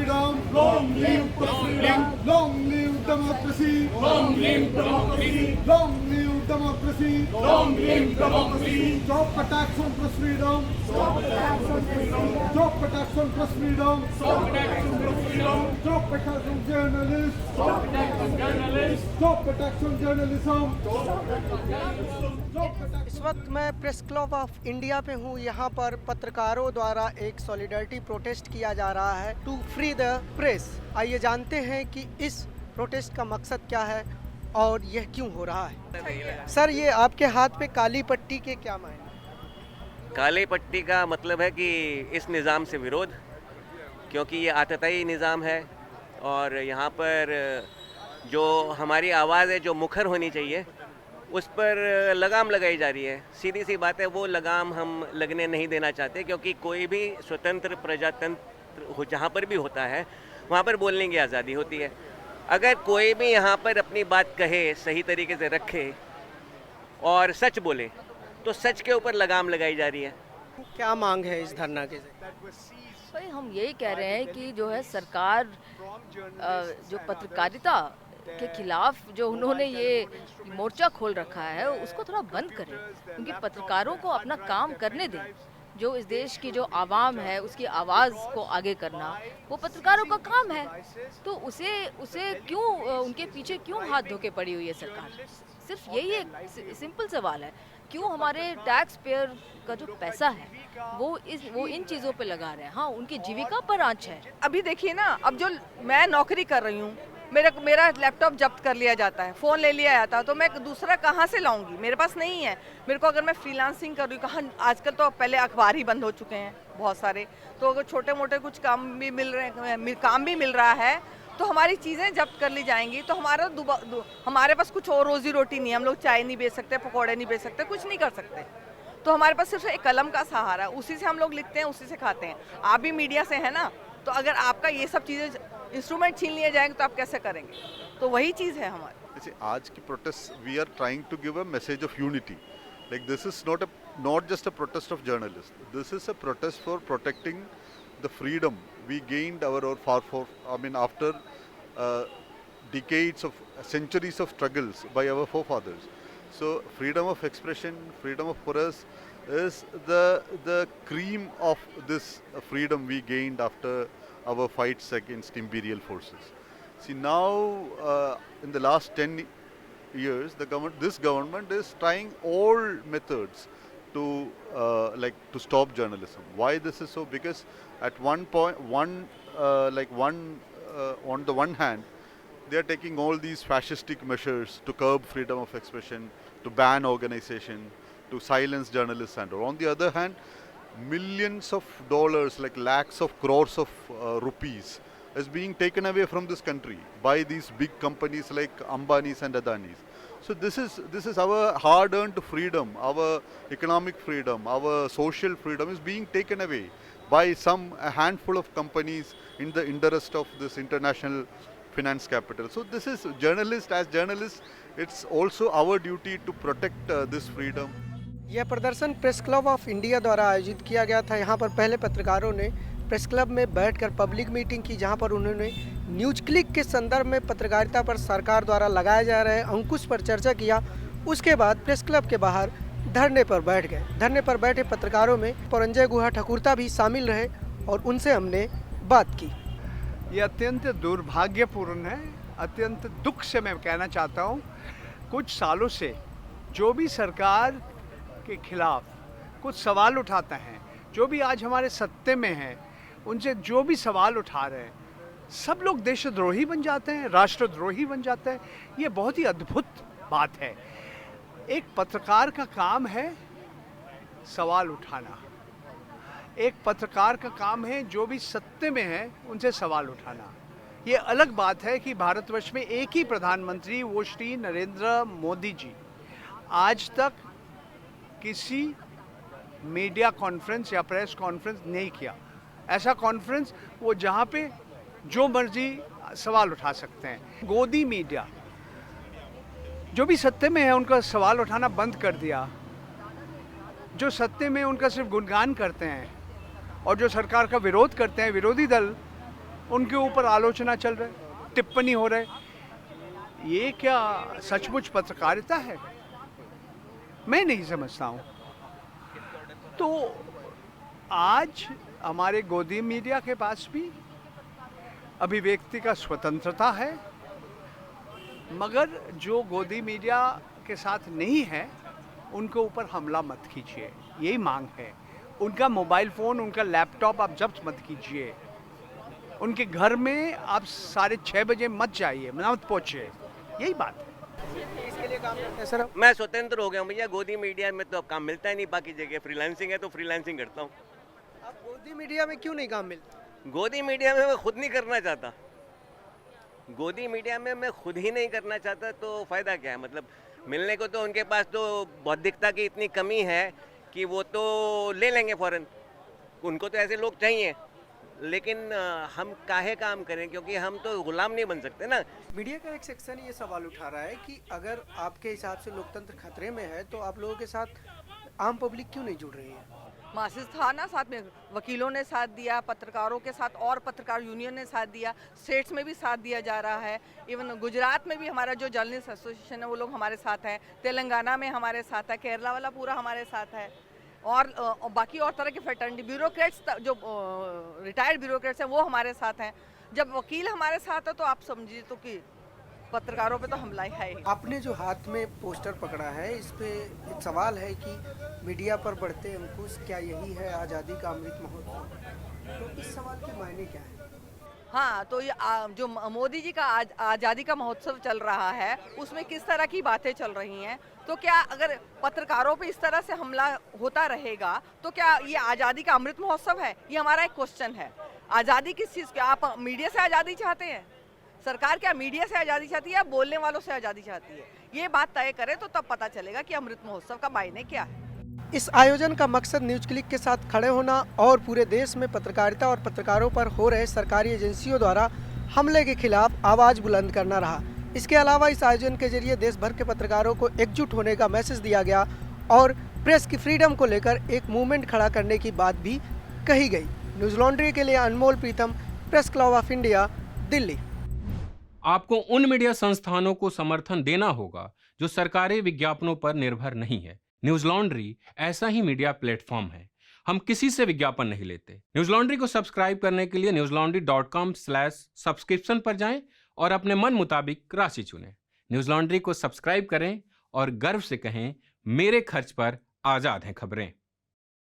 freedom. Long live the freedom. Long live democracy. Long live democracy. Long live democracy. Long live democracy. Stop attacks on press freedom. Stop attacks on press freedom. Stop attacks on press freedom. Stop attacks on press freedom. Stop attacks on journalists. Stop attacks on journalists. Stop attacks on journalism. Stop attacks on journalism. इस वक्त मैं press club of India पे हूँ। यहाँ पर पत्रकारों द्वारा एक सॉलिडरिटी प्रोटेस्ट किया जा रहा है टू फ्री द प्रेस। आइए जानते हैं कि इस प्रोटेस्ट का मकसद क्या है और यह क्यों हो रहा है। सर, ये आपके हाथ पे काली पट्टी के क्या मायने? काली पट्टी का मतलब है कि इस निज़ाम से विरोध, क्योंकि ये आतताई निज़ाम है और यहाँ पर जो हमारी आवाज़ है, जो मुखर होनी चाहिए, उस पर लगाम लगाई जा रही है। सीधी सी बात है, वो लगाम हम लगने नहीं देना चाहते, क्योंकि कोई भी स्वतंत्र प्रजातंत्र जहाँ पर भी होता है वहाँ पर बोलने की आज़ादी होती है। अगर कोई भी यहाँ पर अपनी बात कहे, सही तरीके से रखे और सच बोले, तो सच के ऊपर लगाम लगाई जा रही है। क्या मांग है इस धरना के? भाई हम यही कह रहे हैं कि जो है सरकार जो पत्रकारिता के खिलाफ जो उन्होंने ये मोर्चा खोल रखा है उसको थोड़ा बंद करें, क्योंकि पत्रकारों को अपना काम करने दें। जो इस देश की जो आवाम है उसकी आवाज़ को आगे करना वो पत्रकारों का काम है, तो उसे क्यों उनके पीछे क्यों हाथ धोके पड़ी हुई है सरकार? सिर्फ यही एक सिंपल सवाल है, क्यों हमारे टैक्स पेयर का जो पैसा है वो इन चीज़ों पे लगा रहे हैं। हाँ, उनकी जीविका पर आंच है। अभी देखिए ना, अब जो मैं नौकरी कर रही हूँ, मेरा लैपटॉप जब्त कर लिया जाता है, फ़ोन ले लिया जाता है, तो मैं दूसरा कहाँ से लाऊंगी? मेरे पास नहीं है। मेरे को अगर मैं फ्रीलांसिंग कर रही हूँ, कहाँ आजकल तो पहले अखबार ही बंद हो चुके हैं बहुत सारे, तो अगर छोटे मोटे कुछ काम भी मिल रहा है तो हमारी चीज़ें जब्त कर ली जाएंगी। तो हमारे पास कुछ और रोजी रोटी नहीं है, हम लोग चाय नहीं बेच सकते, पकौड़े नहीं बेच सकते, कुछ नहीं कर सकते। तो हमारे पास सिर्फ एक कलम का सहारा है, उसी से हम लोग लिखते हैं, उसी से खाते हैं। आप भी मीडिया से है ना, तो अगर आपका ये सब चीज़ें इंस्ट्रूमेंट छीन लिए जाएंगे तो आप कैसे करेंगे? तो वही चीज़ है हमारी। आज की protest we are trying to give a message of unity. Like this is not just a protest of journalist, this is a protest for protecting the freedom we gained after decades of centuries of struggles by our forefathers. So freedom of expression, freedom of press is the cream of this freedom we gained after our fights against imperial forces. See, now in the last 10 years this government is trying all methods to stop journalism. Why this is so? Because at on the one hand they are taking all these fascistic measures to curb freedom of expression, to ban organization, to silence journalists and all. On the other hand, millions of dollars, like lakhs of crores of rupees is being taken away from this country by these big companies like Ambani's and Adani's. So this is our hard-earned freedom, our economic freedom, our social freedom is being taken away by a handful of companies in the interest of this international finance capital. So this is as journalists, it's also our duty to protect this freedom. यह प्रदर्शन press club of India द्वारा आयोजित किया गया था। यहाँ पर पहले पत्रकारों ने प्रेस क्लब में बैठकर पब्लिक मीटिंग की, जहाँ पर उन्होंने न्यूज क्लिक के संदर्भ में पत्रकारिता पर सरकार द्वारा लगाए जा रहे अंकुश पर चर्चा किया। उसके बाद प्रेस क्लब के बाहर धरने पर बैठ गए। धरने पर बैठे पत्रकारों में परंजय गुहा ठकुरता भी शामिल रहे और उनसे हमने बात की। ये अत्यंत दुर्भाग्यपूर्ण है, अत्यंत दुख से मैं कहना चाहता हूँ। कुछ सालों से जो भी सरकार के खिलाफ कुछ सवाल उठाते हैं, जो भी आज हमारे सत्ते में हैं, उनसे जो भी सवाल उठा रहे हैं, सब लोग देशद्रोही बन जाते हैं, राष्ट्रद्रोही बन जाते हैं। ये बहुत ही अद्भुत बात है। एक पत्रकार का काम है सवाल उठाना, एक पत्रकार का काम है जो भी सत्ते में है उनसे सवाल उठाना। ये अलग बात है कि भारतवर्ष में एक ही प्रधानमंत्री, वो श्री नरेंद्र मोदी जी, आज तक किसी मीडिया कॉन्फ्रेंस या प्रेस कॉन्फ्रेंस नहीं किया। ऐसा कॉन्फ्रेंस वो जहाँ पे जो मर्जी सवाल उठा सकते हैं। गोदी मीडिया जो भी सत्ते में है उनका सवाल उठाना बंद कर दिया। जो सत्ते में उनका सिर्फ गुणगान करते हैं और जो सरकार का विरोध करते हैं विरोधी दल, उनके ऊपर आलोचना चल रही, टिप्पणी हो रहे। ये क्या सचमुच पत्रकारिता है? मैं नहीं समझता हूँ। तो आज हमारे गोदी मीडिया के पास भी अभिव्यक्ति का स्वतंत्रता है, मगर जो गोदी मीडिया के साथ नहीं है उनके ऊपर हमला मत कीजिए, यही मांग है। उनका मोबाइल फ़ोन, उनका लैपटॉप आप जब्त मत कीजिए। उनके घर में आप 6:30 बजे मत जाइए, मत पहुँचिए, यही बात है। इसके लिए काम करते हैं सर आप? मैं स्वतंत्र हो गया हूँ भैया, गोदी मीडिया में तो अब काम मिलता ही नहीं, बाकी जगह फ्रीलांसिंग है तो फ्रीलांसिंग करता हूँ। आप गोदी मीडिया में क्यों नहीं काम मिलता? गोदी मीडिया में मैं खुद नहीं करना चाहता, गोदी मीडिया में मैं खुद ही नहीं करना चाहता तो फ़ायदा क्या है? मतलब मिलने को तो उनके पास तो बौद्धिकता की इतनी कमी है कि वो तो ले लेंगे फ़ौरन, उनको तो ऐसे लोग चाहिए। लेकिन हम काहे काम करें, क्योंकि हम तो गुलाम नहीं बन सकते ना। मीडिया का एक सेक्शन ये सवाल उठा रहा है कि अगर आपके हिसाब से लोकतंत्र खतरे में है तो आप लोगों के साथ आम पब्लिक क्यों नहीं जुड़ रही है? मासिस था ना साथ में, वकीलों ने साथ दिया, पत्रकारों के साथ और पत्रकार यूनियन ने साथ दिया, स्टेट्स में भी साथ दिया जा रहा है। इवन गुजरात में भी हमारा जो जर्नलिस्ट एसोसिएशन है वो लोग हमारे साथ हैं, तेलंगाना में हमारे साथ है, केरला वाला पूरा हमारे साथ है, और बाकी और तरह के फ्रेटर्निटी ब्यूरोक्रेट्स जो रिटायर्ड ब्यूरोक्रेट्स हैं वो हमारे साथ हैं। जब वकील हमारे साथ है तो आप समझिए तो कि पत्रकारों पे तो हमला ही है। आपने जो हाथ में पोस्टर पकड़ा है, इस पे एक सवाल है कि मीडिया पर बढ़ते अंकुश, क्या यही है आज़ादी का अमृत महोत्सव? तो इस सवाल के मायने क्या है? हाँ, तो ये जो मोदी जी का आज़ादी का महोत्सव चल रहा है उसमें किस तरह की बातें चल रही हैं, तो क्या अगर पत्रकारों पे इस तरह से हमला होता रहेगा तो क्या ये आज़ादी का अमृत महोत्सव है? ये हमारा एक क्वेश्चन है। आज़ादी किस चीज़ की? आप मीडिया से आज़ादी चाहते हैं? सरकार क्या मीडिया से आज़ादी चाहती है या बोलने वालों से आज़ादी चाहती है? ये बात तय करें तो तब पता चलेगा कि अमृत महोत्सव का मायने क्या है। इस आयोजन का मकसद न्यूज क्लिक के साथ खड़े होना और पूरे देश में पत्रकारिता और पत्रकारों पर हो रहे सरकारी एजेंसियों द्वारा हमले के खिलाफ आवाज़ बुलंद करना रहा। इसके अलावा इस आयोजन के जरिए देश भर के पत्रकारों को एकजुट होने का मैसेज दिया गया और प्रेस की फ्रीडम को लेकर एक मूवमेंट खड़ा करने की बात भी कही गई। न्यूज़ लॉन्ड्री के लिए Anmol Pritam, press club of India, Delhi. आपको उन मीडिया संस्थानों को समर्थन देना होगा जो सरकारी विज्ञापनों पर निर्भर नहीं है। न्यूज़ लॉन्ड्री ऐसा ही मीडिया प्लेटफॉर्म है। हम किसी से विज्ञापन नहीं लेते। न्यूज़ लॉन्ड्री को सब्सक्राइब करने के लिए newslaundry.com/subscription पर जाएं और अपने मन मुताबिक राशि चुनें। न्यूज़ लॉन्ड्री को सब्सक्राइब करें और गर्व से कहें, मेरे खर्च पर आज़ाद हैं खबरें।